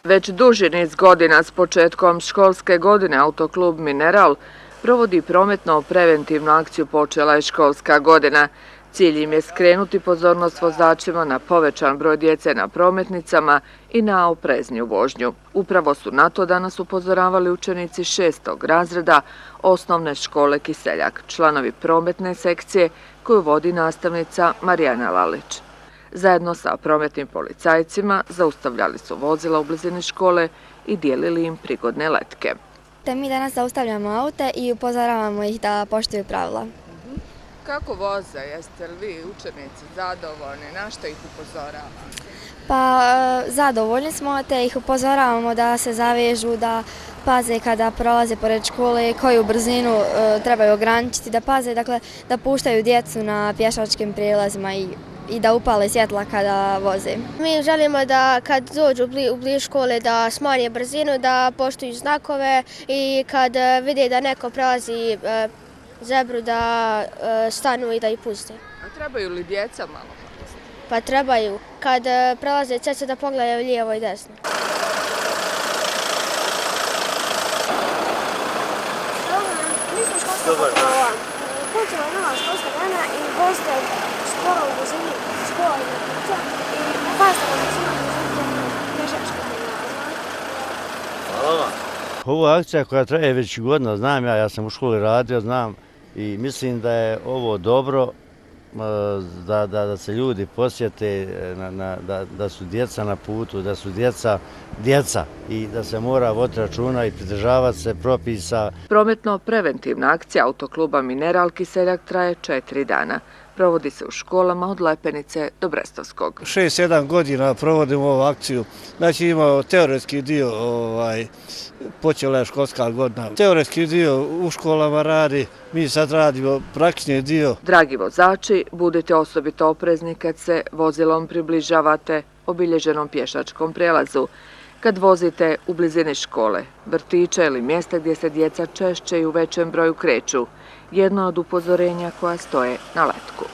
Već duži niz godina s početkom školske godine Autoklub Mineral provodi prometno-preventivnu akciju Počela je školska godina. Cilj im je skrenuti pozornost vozačima na povećan broj djece na prometnicama i na oprezniju vožnju. Upravo su na to danas upozoravali učenici 6. razreda osnovne škole Kiseljak, članovi prometne sekcije koju vodi nastavnica Marijana Lalić. Zajedno sa prometnim policajcima zaustavljali su vozila u blizini škole i dijelili im prigodne letke. Mi danas zaustavljamo aute i upozoravamo ih da poštuju pravila. Kako voze? Jeste li vi učenici zadovoljni? Na što ih upozoravate? Pa zadovoljni smo te ih upozoravamo da se zavežu, da paze kada prolaze pored škole, koju brzinu trebaju ograničiti, da paze, dakle, da puštaju djecu na pješačkim prijelazima i da upale svjetla kada voze. Mi želimo da kad dođu u blizu škole da smanje brzinu, da poštuju znakove i kad vide da neko prelazi zebru da stanu i da ih puste. A trebaju li djeca malo paziti? Pa trebaju. Kad prelaze ceste da pogledaju lijevo i desno. Mi smo školska kontrola. Počela je nova školska dana i vozite skoro u blizini škola i vrtića i pazite da se imamo pješačka prijelazna. Hvala vam. Ovo je akcija koja traje već godina, znam ja sam u školi radio, znam i mislim da je ovo dobro da se ljudi posjete, da su djeca na putu, da su djeca i da se mora voditi računa i pridržavati se propisa. Prometno-preventivna akcija Autokluba Mineral Kiseljak traje 4 dana. Provodi se u školama od Lepenice do Brestovskog. 6-7 godina provodimo ovu akciju. Znači imamo teoretski dio, počela je školska godina. Teoretski dio u školama radi, mi sad radimo praktični dio. Dragi vozači, budite osobito oprezni kad se vozilom približavate obilježenom pješačkom prijelazu. Kad vozite u blizini škole, vrtića ili mjesta gdje se djeca češće i u većem broju kreću, jedno od upozorenja koja stoje na letku.